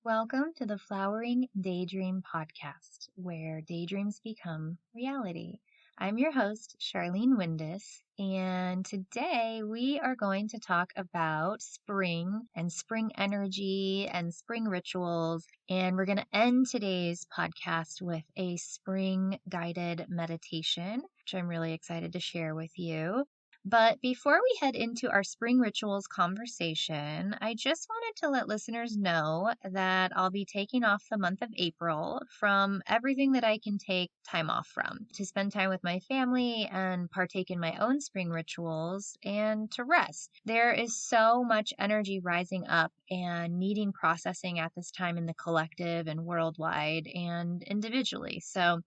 Welcome to the Flowering Daydream podcast, where daydreams become reality. I'm your host, Charlene Windus, and today we are going to talk about spring and spring energy and spring rituals. And we're going to end today's podcast with a spring guided meditation, which I'm really excited to share with you. But before we head into our spring rituals conversation, I just wanted to let listeners know that I'll be taking off the month of April from everything that I can take time off from to spend time with my family and partake in my own spring rituals and to rest. There is so much energy rising up and needing processing at this time in the collective and worldwide and individually. So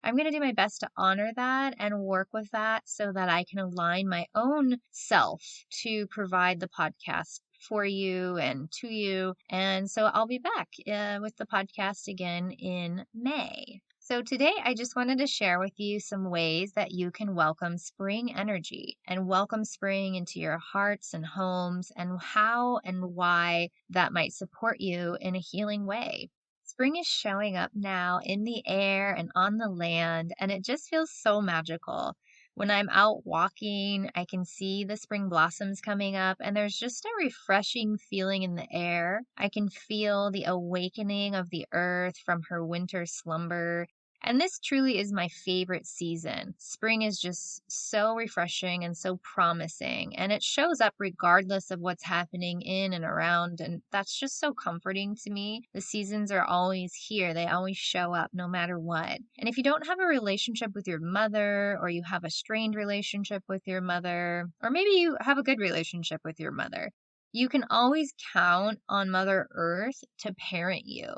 I'm going to do my best to honor that and work with that so that I can align my own self to provide the podcast for you and to you. And so I'll be back with the podcast again in May. So today I just wanted to share with you some ways that you can welcome spring energy and welcome spring into your hearts and homes and how and why that might support you in a healing way. Spring is showing up now in the air and on the land, and it just feels so magical. When I'm out walking, I can see the spring blossoms coming up, and there's just a refreshing feeling in the air. I can feel the awakening of the earth from her winter slumber. And this truly is my favorite season. Spring is just so refreshing and so promising, and it shows up regardless of what's happening in and around. And that's just so comforting to me. The seasons are always here, they always show up no matter what. And if you don't have a relationship with your mother, or you have a strained relationship with your mother, or maybe you have a good relationship with your mother, you can always count on Mother Earth to parent you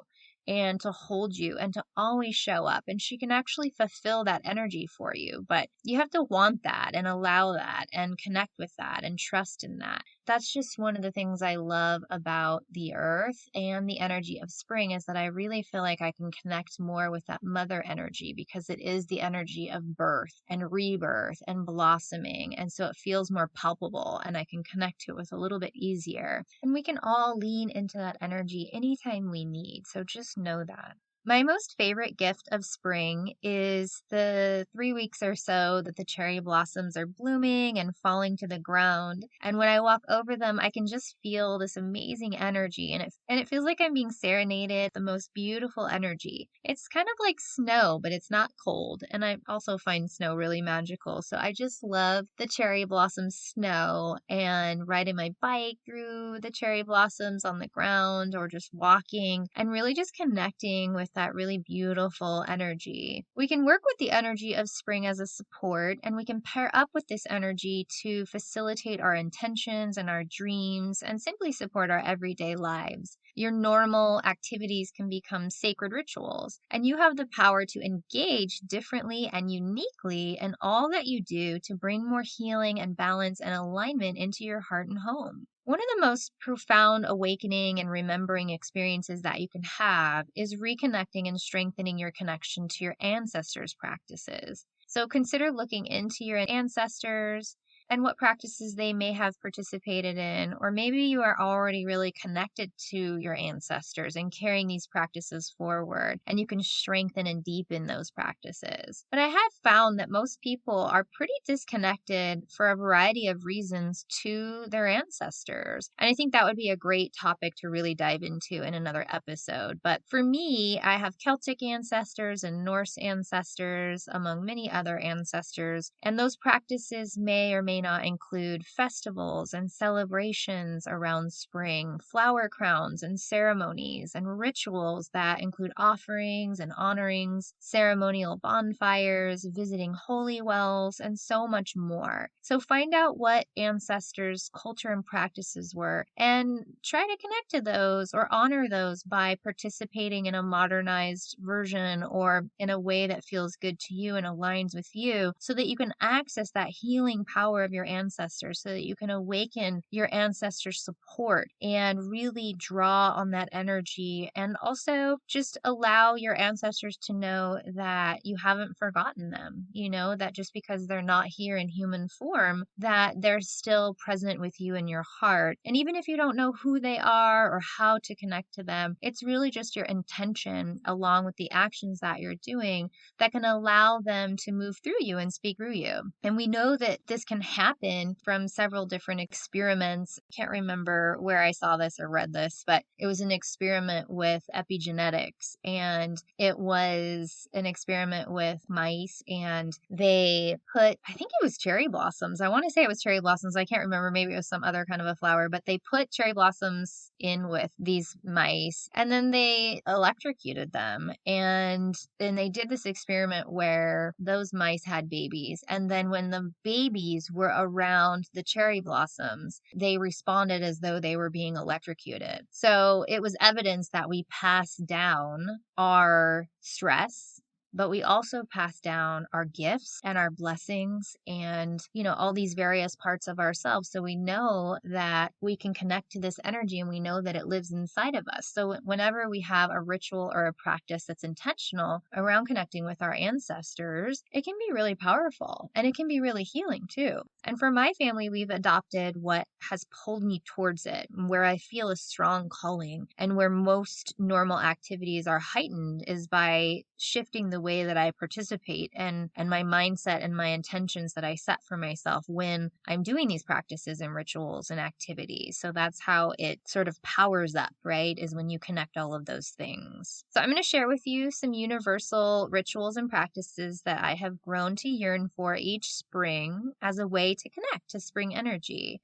and to hold you and to always show up. And she can actually fulfill that energy for you. But you have to want that and allow that and connect with that and trust in that. That's just one of the things I love about the earth and the energy of spring is that I really feel like I can connect more with that mother energy because it is the energy of birth and rebirth and blossoming. And so it feels more palpable and I can connect to it with a little bit easier. And we can all lean into that energy anytime we need. So just know that. My most favorite gift of spring is the 3 weeks or so that the cherry blossoms are blooming and falling to the ground. And when I walk over them, I can just feel this amazing energy and it feels like I'm being serenaded, the most beautiful energy. It's kind of like snow, but it's not cold. And I also find snow really magical. So I just love the cherry blossom snow and riding my bike through the cherry blossoms on the ground or just walking and really just connecting with that really beautiful energy. We can work with the energy of spring as a support, and we can pair up with this energy to facilitate our intentions and our dreams and simply support our everyday lives. Your normal activities can become sacred rituals, and you have the power to engage differently and uniquely in all that you do to bring more healing and balance and alignment into your heart and home. One of the most profound awakening and remembering experiences that you can have is reconnecting and strengthening your connection to your ancestors' practices. So consider looking into your ancestors and what practices they may have participated in, or maybe you are already really connected to your ancestors and carrying these practices forward, and you can strengthen and deepen those practices. But I have found that most people are pretty disconnected for a variety of reasons to their ancestors. And I think that would be a great topic to really dive into in another episode. But for me, I have Celtic ancestors and Norse ancestors, among many other ancestors, and those practices may or may not include festivals and celebrations around spring, flower crowns and ceremonies and rituals that include offerings and honorings, ceremonial bonfires, visiting holy wells, and so much more. So find out what ancestors' culture and practices were and try to connect to those or honor those by participating in a modernized version or in a way that feels good to you and aligns with you so that you can access that healing power of your ancestors so that you can awaken your ancestors' support and really draw on that energy, and also just allow your ancestors to know that you haven't forgotten them, that just because they're not here in human form, that they're still present with you in your heart. And even if you don't know who they are or how to connect to them, it's really just your intention along with the actions that you're doing that can allow them to move through you and speak through you. And we know that this can happen from several different experiments. I can't remember where I saw this or read this, but it was an experiment with epigenetics, and it was an experiment with mice, and they put, I think it was cherry blossoms. I want to say it was cherry blossoms. I can't remember. Maybe it was some other kind of a flower, but they put cherry blossoms in with these mice, and then they electrocuted them. And then they did this experiment where those mice had babies. And then when the babies were around the cherry blossoms, they responded as though they were being electrocuted. So it was evidence that we pass down our stress, but we also pass down our gifts and our blessings and, all these various parts of ourselves. So we know that we can connect to this energy, and we know that it lives inside of us. So whenever we have a ritual or a practice that's intentional around connecting with our ancestors, it can be really powerful, and it can be really healing too. And for my family, we've adopted what has pulled me towards it, where I feel a strong calling, and where most normal activities are heightened is by shifting the way that I participate and my mindset and my intentions that I set for myself when I'm doing these practices and rituals and activities. So that's how it sort of powers up, right? Is when you connect all of those things. So I'm going to share with you some universal rituals and practices that I have grown to yearn for each spring as a way to connect to spring energy.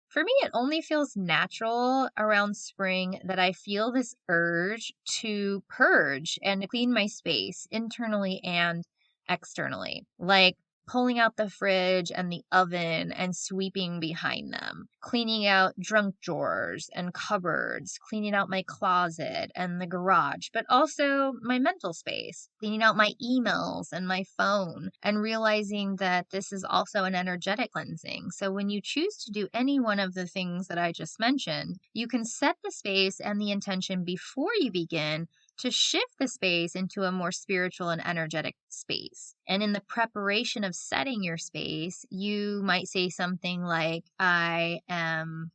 For me, it only feels natural around spring that I feel this urge to purge and clean my space internally and externally, like pulling out the fridge and the oven and sweeping behind them, cleaning out junk drawers and cupboards, cleaning out my closet and the garage, but also my mental space, cleaning out my emails and my phone, and realizing that this is also an energetic cleansing. So when you choose to do any one of the things that I just mentioned, you can set the space and the intention before you begin to shift the space into a more spiritual and energetic space. And in the preparation of setting your space, you might say something like, I am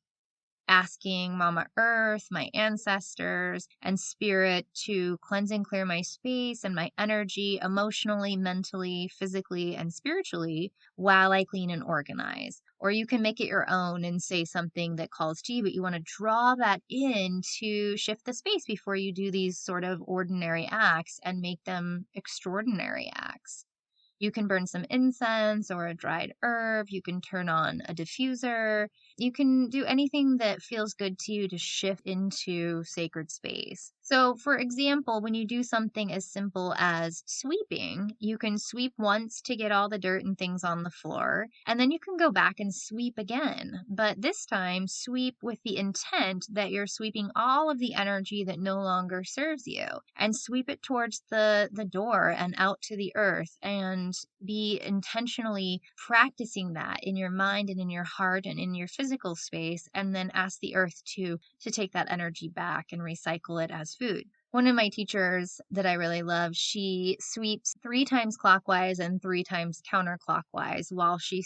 asking Mama Earth, my ancestors, and Spirit to cleanse and clear my space and my energy emotionally, mentally, physically, and spiritually while I clean and organize. Or you can make it your own and say something that calls to you, but you want to draw that in to shift the space before you do these sort of ordinary acts and make them extraordinary acts. You can burn some incense or a dried herb. You can turn on a diffuser. You can do anything that feels good to you to shift into sacred space. So, for example, when you do something as simple as sweeping, you can sweep once to get all the dirt and things on the floor, and then you can go back and sweep again. But this time, sweep with the intent that you're sweeping all of the energy that no longer serves you, and sweep it towards the door and out to the earth, and be intentionally practicing that in your mind and in your heart and in your physical space, and then ask the earth to take that energy back and recycle it as food. One of my teachers that I really love, she sweeps 3 times clockwise and 3 times counterclockwise while she,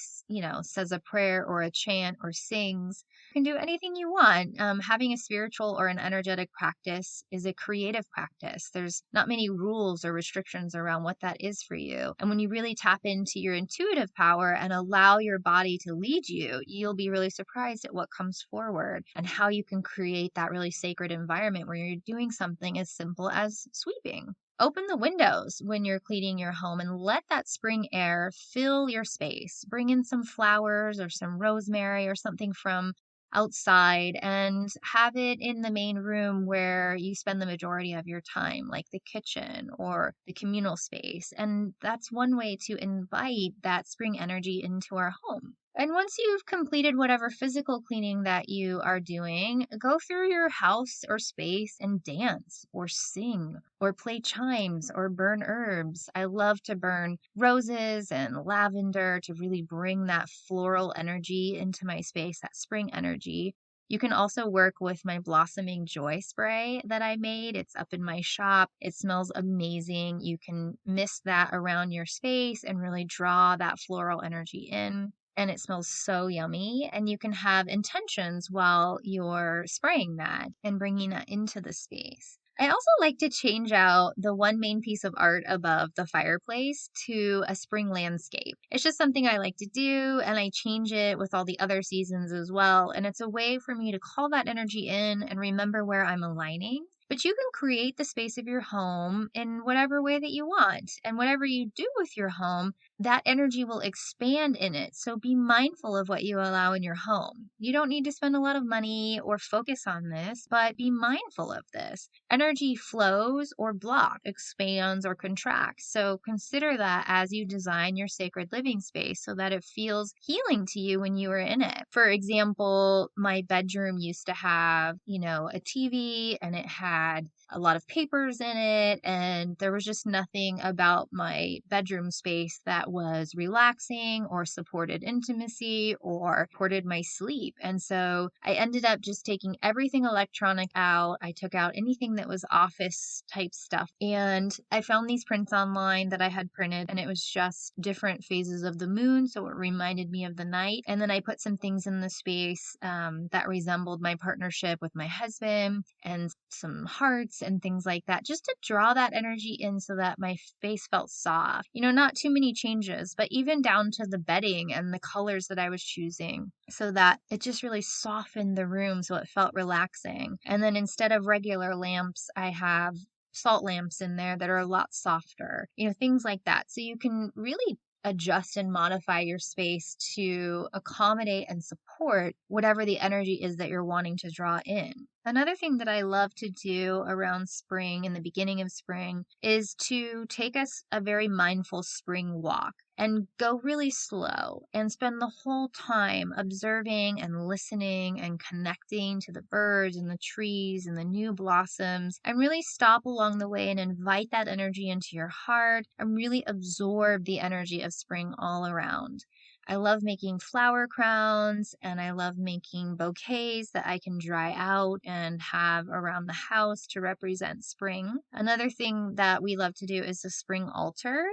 says a prayer or a chant or sings. You can do anything you want. Having a spiritual or an energetic practice is a creative practice. There's not many rules or restrictions around what that is for you. And when you really tap into your intuitive power and allow your body to lead you, you'll be really surprised at what comes forward and how you can create that really sacred environment where you're doing something as simple as sweeping. Open the windows when you're cleaning your home and let that spring air fill your space. Bring in some flowers or some rosemary or something from outside and have it in the main room where you spend the majority of your time, like the kitchen or the communal space. And that's one way to invite that spring energy into our home. And once you've completed whatever physical cleaning that you are doing, go through your house or space and dance or sing or play chimes or burn herbs. I love to burn roses and lavender to really bring that floral energy into my space, that spring energy. You can also work with my Blossoming Joy spray that I made. It's up in my shop. It smells amazing. You can mist that around your space and really draw that floral energy in, and it smells so yummy. And you can have intentions while you're spraying that and bringing that into the space. I also like to change out the one main piece of art above the fireplace to a spring landscape. It's just something I like to do, and I change it with all the other seasons as well. And it's a way for me to call that energy in and remember where I'm aligning. But you can create the space of your home in whatever way that you want. And whatever you do with your home, that energy will expand in it. So be mindful of what you allow in your home. You don't need to spend a lot of money or focus on this, but be mindful of this. Energy flows or blocks, expands or contracts. So consider that as you design your sacred living space so that it feels healing to you when you are in it. For example, my bedroom used to have, a TV, and it had a lot of papers in it, and there was just nothing about my bedroom space that was relaxing or supported intimacy or supported my sleep. And so I ended up just taking everything electronic out. I took out anything that was office type stuff, and I found these prints online that I had printed, and it was just different phases of the moon, so it reminded me of the night. And then I put some things in the space that resembled my partnership with my husband, and some hearts and things like that, just to draw that energy in so that my space felt soft. Not too many changes, but even down to the bedding and the colors that I was choosing so that it just really softened the room so it felt relaxing. And then instead of regular lamps, I have salt lamps in there that are a lot softer, things like that. So you can really adjust and modify your space to accommodate and support whatever the energy is that you're wanting to draw in. Another thing that I love to do around spring, in the beginning of spring, is to take us a very mindful spring walk and go really slow and spend the whole time observing and listening and connecting to the birds and the trees and the new blossoms, and really stop along the way and invite that energy into your heart and really absorb the energy of spring all around. I love making flower crowns, and I love making bouquets that I can dry out and have around the house to represent spring. Another thing that we love to do is a spring altar.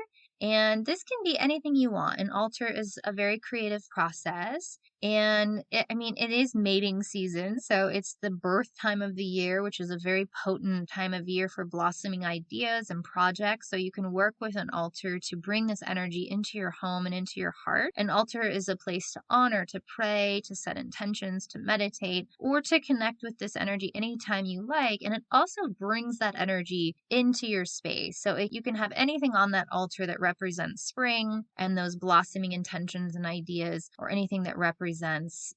And this can be anything you want. An altar is a very creative process. And it is mating season. So it's the birth time of the year, which is a very potent time of year for blossoming ideas and projects. So you can work with an altar to bring this energy into your home and into your heart. An altar is a place to honor, to pray, to set intentions, to meditate, or to connect with this energy anytime you like. And it also brings that energy into your space. So you can have anything on that altar that represents spring and those blossoming intentions and ideas, or anything that represents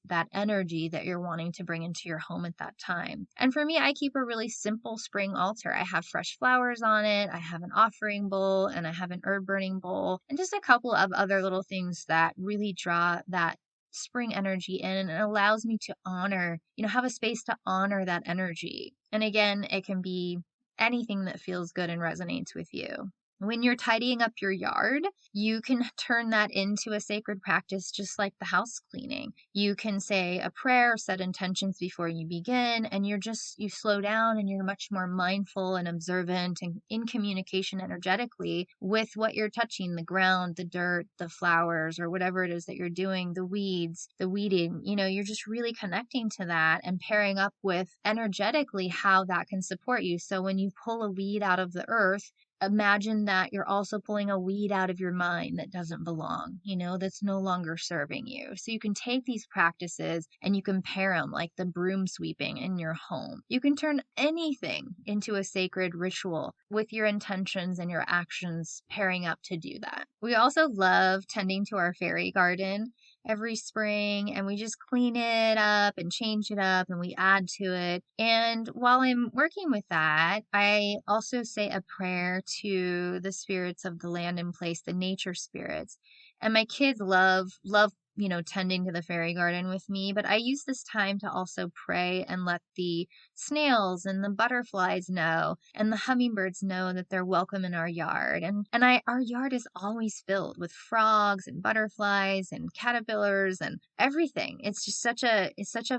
that energy that you're wanting to bring into your home at that time. And for me, I keep a really simple spring altar. I have fresh flowers on it, I have an offering bowl, and I have an herb burning bowl, and just a couple of other little things that really draw that spring energy in, and it allows me to honor, have a space to honor that energy. And again, it can be anything that feels good and resonates with you. When you're tidying up your yard, you can turn that into a sacred practice, just like the house cleaning. You can say a prayer, set intentions before you begin, and you slow down and you're much more mindful and observant and in communication energetically with what you're touching, the ground, the dirt, the flowers, or whatever it is that you're doing, the weeds, the weeding. You're just really connecting to that and pairing up with energetically how that can support you. So when you pull a weed out of the earth, imagine that you're also pulling a weed out of your mind that doesn't belong, that's no longer serving you. So you can take these practices and you can pair them like the broom sweeping in your home. You can turn anything into a sacred ritual with your intentions and your actions pairing up to do that. We also love tending to our fairy garden every spring, and we just clean it up and change it up and we add to it. And while I'm working with that, I also say a prayer to the spirits of the land and place, the nature spirits. And my kids love tending to the fairy garden with me, but I use this time to also pray and let the snails and the butterflies know and the hummingbirds know that they're welcome in our yard. And our yard is always filled with frogs and butterflies and caterpillars and everything. It's such a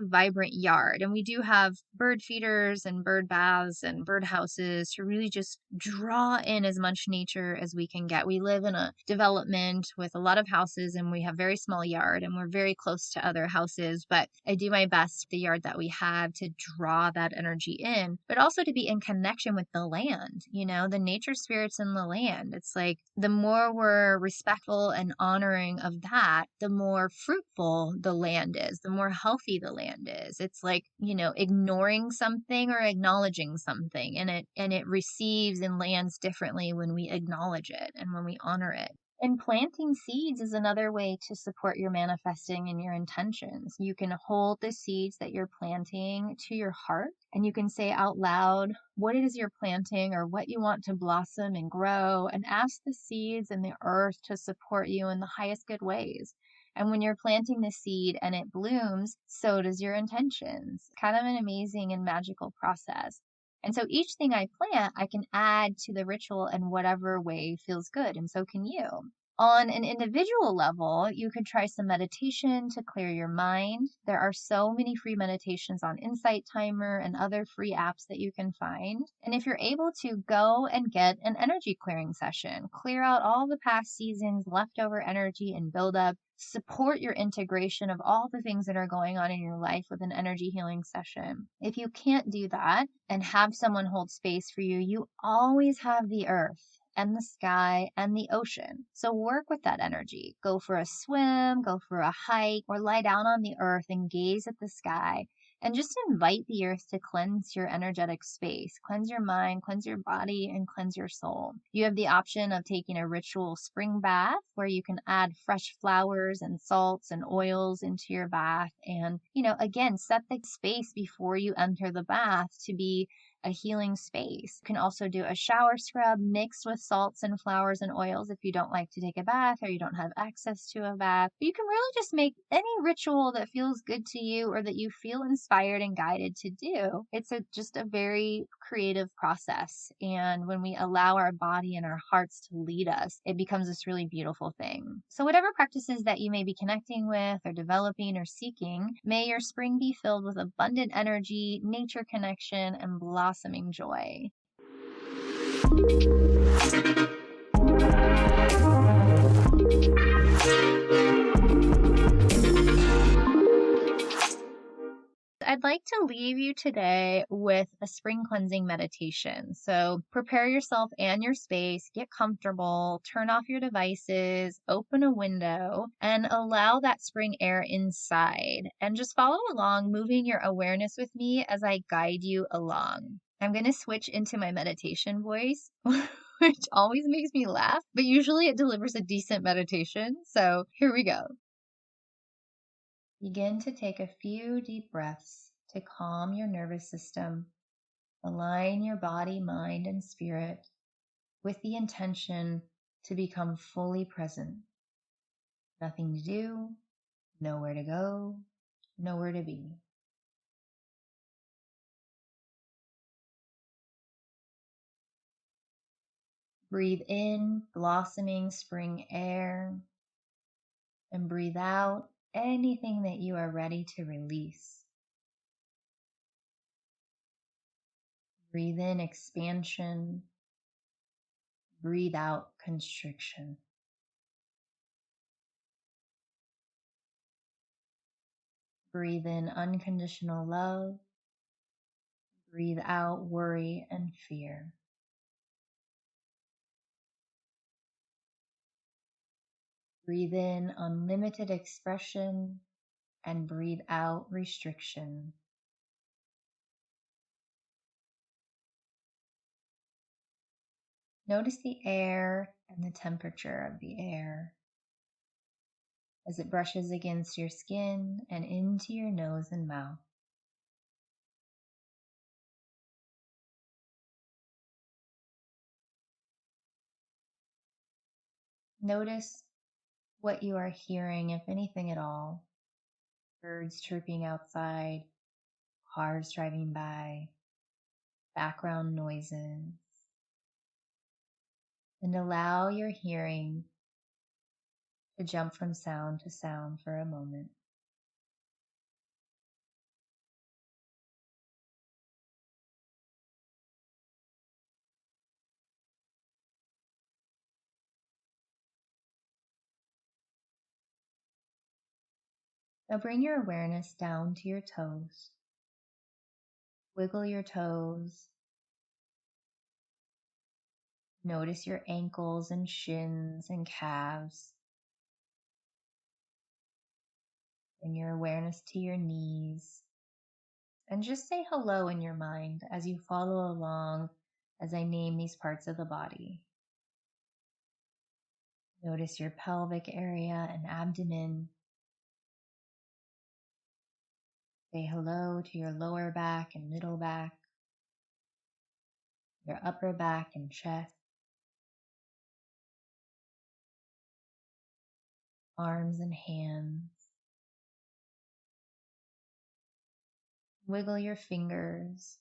vibrant yard. And we do have bird feeders and bird baths and bird houses to really just draw in as much nature as we can get. We live in a development with a lot of houses and we have very small yard and we're very close to other houses, but I do my best the yard that we have to draw that energy in, but also to be in connection with the land, the nature spirits in the land. It's like the more we're respectful and honoring of that, the more fruitful the land is, the more healthy the land is. It's like, ignoring something or acknowledging something, and it receives and lands differently when we acknowledge it and when we honor it. And planting seeds is another way to support your manifesting and your intentions. You can hold the seeds that you're planting to your heart and you can say out loud what it is you're planting or what you want to blossom and grow, and ask the seeds and the earth to support you in the highest good ways. And when you're planting the seed and it blooms, so does your intentions. Kind of an amazing and magical process. And so each thing I plant, I can add to the ritual in whatever way feels good, and so can you. On an individual level, you could try some meditation to clear your mind. There are so many free meditations on Insight Timer and other free apps that you can find. And if you're able to go and get an energy clearing session, clear out all the past seasons, leftover energy and buildup, support your integration of all the things that are going on in your life with an energy healing session. If you can't do that and have someone hold space for you, you always have the earth and the sky and the ocean. So work with that energy. Go for a swim, go for a hike, or lie down on the earth and gaze at the sky. And just invite the earth to cleanse your energetic space, cleanse your mind, cleanse your body, and cleanse your soul. You have the option of taking a ritual spring bath where you can add fresh flowers and salts and oils into your bath. And, again, set the space before you enter the bath to be a healing space. You can also do a shower scrub mixed with salts and flowers and oils if you don't like to take a bath or you don't have access to a bath. But you can really just make any ritual that feels good to you or that you feel inspired and guided to do. It's just a very creative process. And when we allow our body and our hearts to lead us, it becomes this really beautiful thing. So whatever practices that you may be connecting with or developing or seeking, may your spring be filled with abundant energy, nature connection, and blossoming joy. I'd like to leave you today with a spring cleansing meditation. So prepare yourself and your space, get comfortable, turn off your devices, open a window, and allow that spring air inside. And just follow along, moving your awareness with me as I guide you along. I'm going to switch into my meditation voice, which always makes me laugh, but usually it delivers a decent meditation. So here we go. Begin to take a few deep breaths to calm your nervous system. Align your body, mind, and spirit with the intention to become fully present. Nothing to do, nowhere to go, nowhere to be. Breathe in blossoming spring air and breathe out anything that you are ready to release. Breathe in expansion. Breathe out constriction. Breathe in unconditional love. Breathe out worry and fear. Breathe in unlimited expression and breathe out restriction. Notice the air and the temperature of the air as it brushes against your skin and into your nose and mouth. Notice what you are hearing, if anything at all. Birds chirping outside, cars driving by, background noises. And allow your hearing to jump from sound to sound for a moment. Now bring your awareness down to your toes. Wiggle your toes. Notice your ankles and shins and calves. Bring your awareness to your knees. And just say hello in your mind as you follow along as I name these parts of the body. Notice your pelvic area and abdomen. Say hello to your lower back and middle back, your upper back and chest, arms and hands. Wiggle your fingers.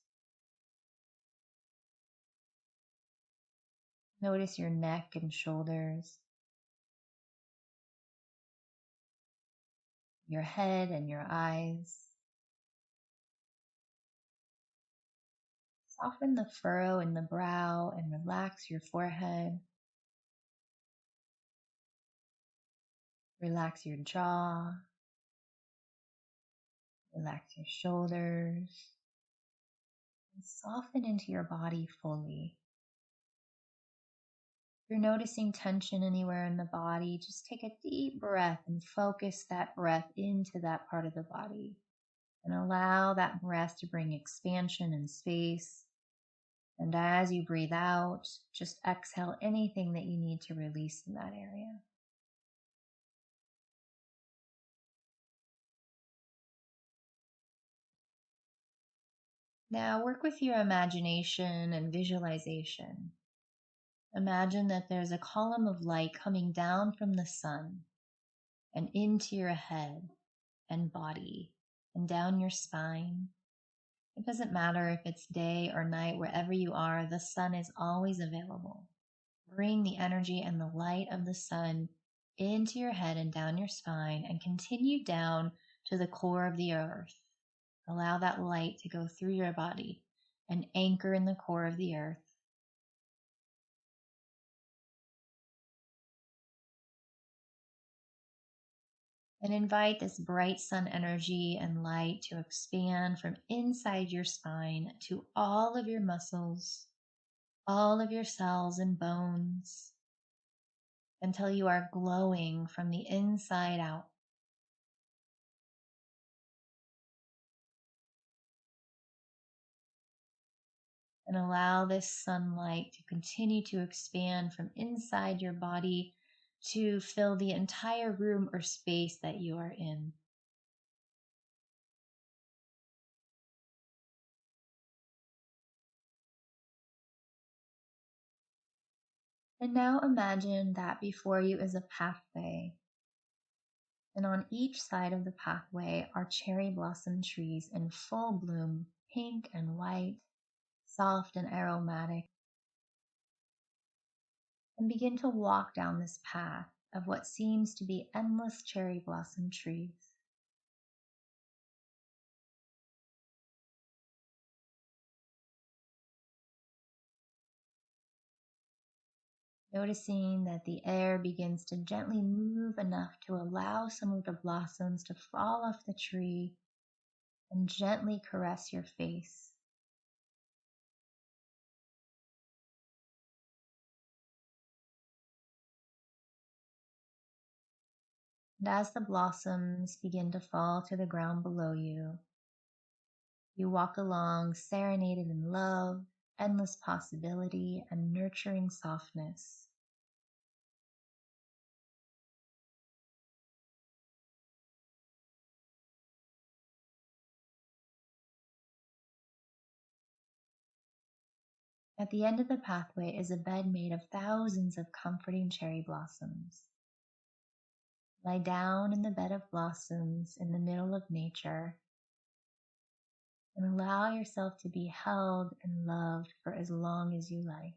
Notice your neck and shoulders, your head and your eyes. Soften the furrow in the brow and relax your forehead. Relax your jaw. Relax your shoulders. And soften into your body fully. If you're noticing tension anywhere in the body, just take a deep breath and focus that breath into that part of the body. And allow that breath to bring expansion and space. And as you breathe out, just exhale anything that you need to release in that area. Now work with your imagination and visualization. Imagine that there's a column of light coming down from the sun and into your head and body and down your spine. It doesn't matter if it's day or night, wherever you are, the sun is always available. Bring the energy and the light of the sun into your head and down your spine and continue down to the core of the earth. Allow that light to go through your body and anchor in the core of the earth. And invite this bright sun energy and light to expand from inside your spine to all of your muscles, all of your cells and bones, until you are glowing from the inside out. And allow this sunlight to continue to expand from inside your body to fill the entire room or space that you are in. And now imagine that before you is a pathway. And on each side of the pathway are cherry blossom trees in full bloom, pink and white, soft and aromatic. And begin to walk down this path of what seems to be endless cherry blossom trees. Noticing that the air begins to gently move enough to allow some of the blossoms to fall off the tree and gently caress your face. And as the blossoms begin to fall to the ground below you, you walk along serenaded in love, endless possibility, and nurturing softness. At the end of the pathway is a bed made of thousands of comforting cherry blossoms. Lie down in the bed of blossoms in the middle of nature and allow yourself to be held and loved for as long as you like.